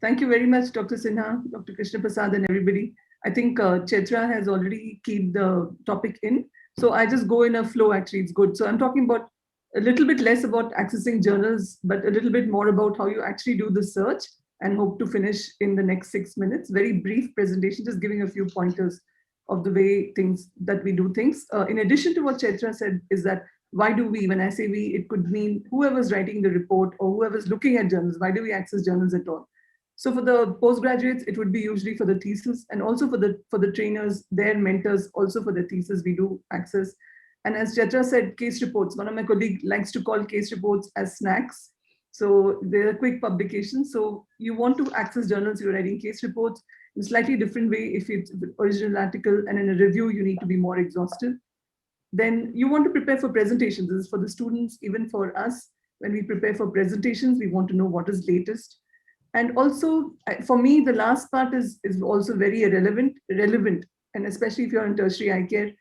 Thank you very much, Dr. Sinha, Dr. Krishna Prasad, and everybody. I think Chaitra has already keyed the topic in. So I just go in a flow, actually, it's good. So I'm talking about a little bit less about accessing journals, but a little bit more about how you actually do the search, and hope to finish in the next 6 minutes. Very brief presentation, just giving a few pointers of the way things that we do things. In addition to what Chaitra said, is that why do we, when I say we, it could mean whoever's writing the report or whoever's looking at journals, why do we access journals at all? So for the postgraduates, it would be usually for the thesis, and also for the trainers, their mentors, also for the thesis, we do access. And as Chaitra said, case reports. One of my colleagues likes to call case reports as snacks. So they're quick publications. So you want to access journals, you're writing case reports in a slightly different way. If it's an original article, and in a review, you need to be more exhaustive. Then you want to prepare for presentations. This is for the students, even for us. When we prepare for presentations, we want to know what is latest. And also, for me, the last part is also very relevant, and especially if you're in tertiary eye care,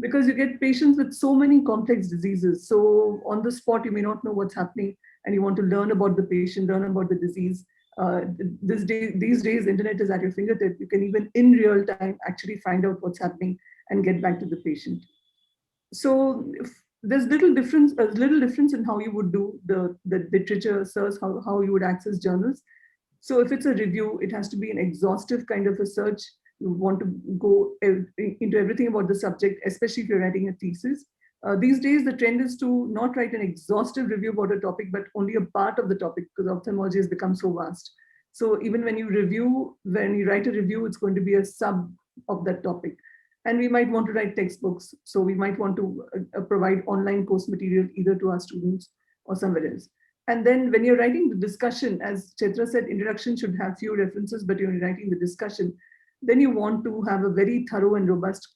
because you get patients with so many complex diseases. So on the spot, you may not know what's happening, and you want to learn about the patient, learn about the disease. These days, internet is at your fingertip. You can even in real time actually find out what's happening and get back to the patient. So there's little difference in how you would do the literature search, how you would access journals. So if it's a review, it has to be an exhaustive kind of a search. You want to go into everything about the subject, especially if you're writing a thesis. These days, the trend is to not write an exhaustive review about a topic, but only a part of the topic, because ophthalmology has become so vast. So even when you write a review, it's going to be a sub of that topic. And we might want to write textbooks. So we might want to provide online course material either to our students or somewhere else. And then when you're writing the discussion, as Chaitra said, introduction should have few references, but you're writing the discussion, then you want to have a very thorough and robust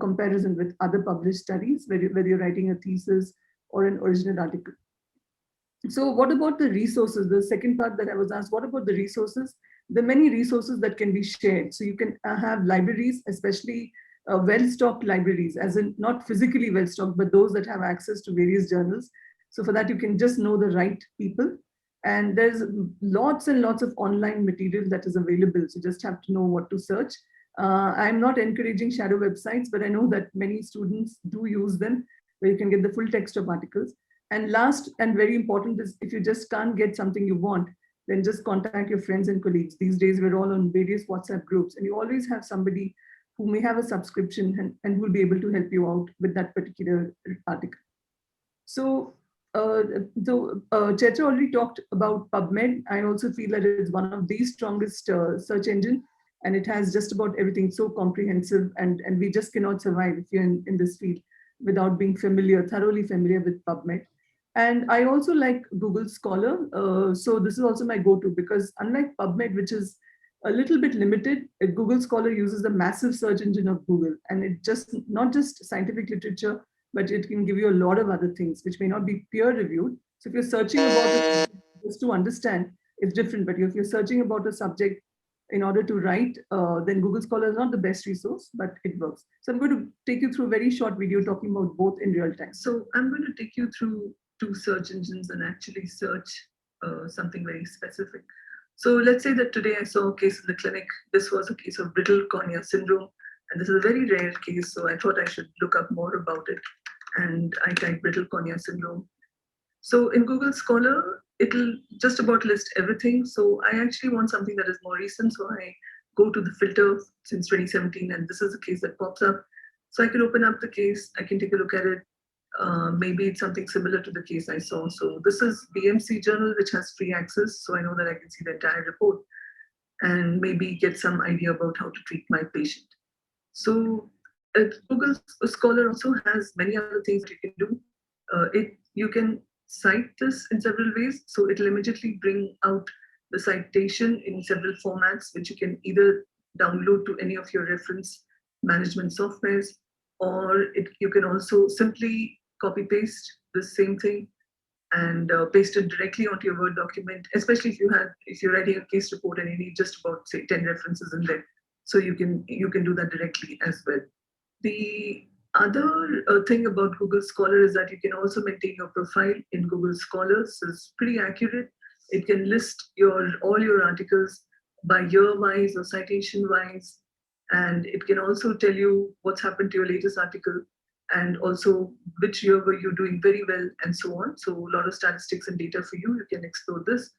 comparison with other published studies, whether you're writing a thesis or an original article. So what about the resources? The second part that I was asked, what about the resources? There are many resources that can be shared. So you can have libraries, especially well-stocked libraries, as in not physically well-stocked, but those that have access to various journals. So for that, you can just know the right people. And there's lots and lots of online material that is available. So you just have to know what to search. I'm not encouraging shadow websites, but I know that many students do use them, where you can get the full text of articles. And last and very important is, if you just can't get something you want, then just contact your friends and colleagues. These days, we're all on various WhatsApp groups, and you always have somebody who may have a subscription and who will be able to help you out with that particular article. So Chaitra already talked about PubMed. I also feel that it's one of the strongest search engine, and it has just about everything, so comprehensive, and we just cannot survive if you're in this field without being thoroughly familiar with PubMed. And I also like Google Scholar. So this is also my go-to, because unlike PubMed, which is a little bit limited, Google Scholar uses the massive search engine of Google, and it just not just scientific literature, but it can give you a lot of other things which may not be peer reviewed. So if you're searching about it just to understand, it's different. But if you're searching about a subject in order to write, then Google Scholar is not the best resource, but it works. So I'm going to take you through a very short video talking about both in real time. So I'm going to take you through two search engines and actually search something very specific. So let's say that today I saw a case in the clinic. This was a case of brittle cornea syndrome. And this is a very rare case, so I thought I should look up more about it. And I typed brittle cornea syndrome. So in Google Scholar, it'll just about list everything. So I actually want something that is more recent. So I go to the filter since 2017, and this is the case that pops up. So I can open up the case, I can take a look at it. Maybe it's something similar to the case I saw. So this is BMC journal, which has free access. So I know that I can see the entire report and maybe get some idea about how to treat my patient. So Google Scholar also has many other things that you can do. You can cite this in several ways. So it'll immediately bring out the citation in several formats, which you can either download to any of your reference management softwares, or you can also simply copy paste the same thing and paste it directly onto your Word document, especially if you're writing a case report and you need just about, say, 10 references in there. So you can do that directly as well. The other thing about Google Scholar is that you can also maintain your profile in Google Scholar. So it's pretty accurate. It can list all your articles. by year-wise or citation-wise. And it can also tell you what's happened to your latest article and also which year were you doing very well and so on. So a lot of statistics and data for you. You can explore this.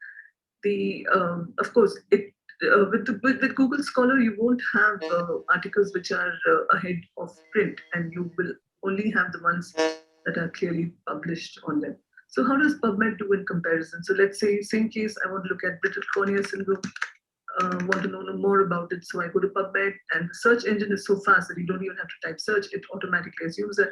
Of course, with Google Scholar, you won't have articles which are ahead of print, and you will only have the ones that are clearly published on them. So how does PubMed do in comparison? So let's say, same case, I want to look at brittle cornea syndrome, want to know more about it. So I go to PubMed, and the search engine is so fast that you don't even have to type search, it automatically assumes it.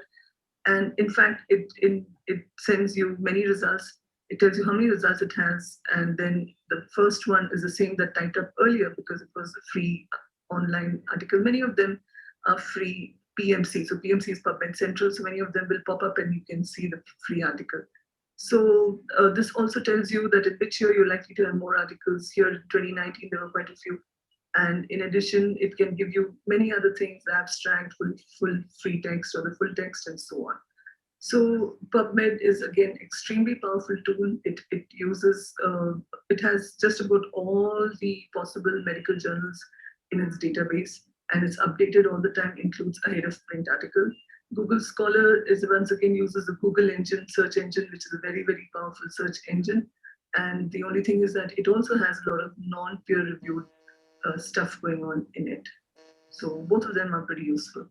And in fact, it sends you many results. It tells you how many results it has. And then the first one is the same that typed up earlier because it was a free online article. Many of them are free PMC. So PMC is PubMed Central. So many of them will pop up and you can see the free article. So this also tells you that in which year you're likely to have more articles. Here in 2019, there were quite a few. And in addition, it can give you many other things, the abstract, full free text or the full text and so on. So PubMed is again extremely powerful tool. It uses, it has just about all the possible medical journals in its database, and it's updated all the time, includes ahead of print article. Google Scholar is once again uses the Google engine, search engine, which is a very, very powerful search engine. And the only thing is that it also has a lot of non-peer reviewed stuff going on in it. So both of them are pretty useful.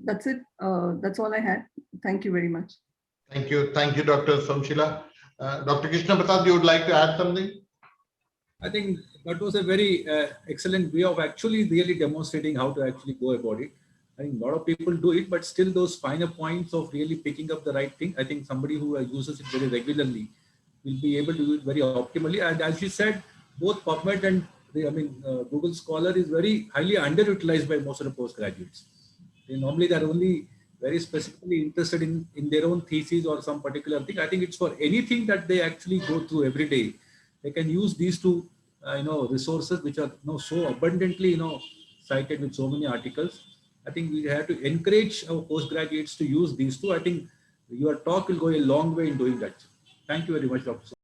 That's it. That's all I had. Thank you very much. Thank you, Dr. Somshila. Dr. Krishna Prasad, you would like to add something? I think that was a very excellent way of actually really demonstrating how to actually go about it. I think a lot of people do it, but still those finer points of really picking up the right thing. I think somebody who uses it very regularly will be able to do it very optimally. And as you said, both PubMed and Google Scholar is very highly underutilized by most of the postgraduates. Normally they're only very specifically interested in their own thesis or some particular thing. I think it's for anything that they actually go through every day. They can use these two resources which are so abundantly cited with so many articles. I think we have to encourage our postgraduates to use these two. I think your talk will go a long way in doing that. Thank you very much, Dr.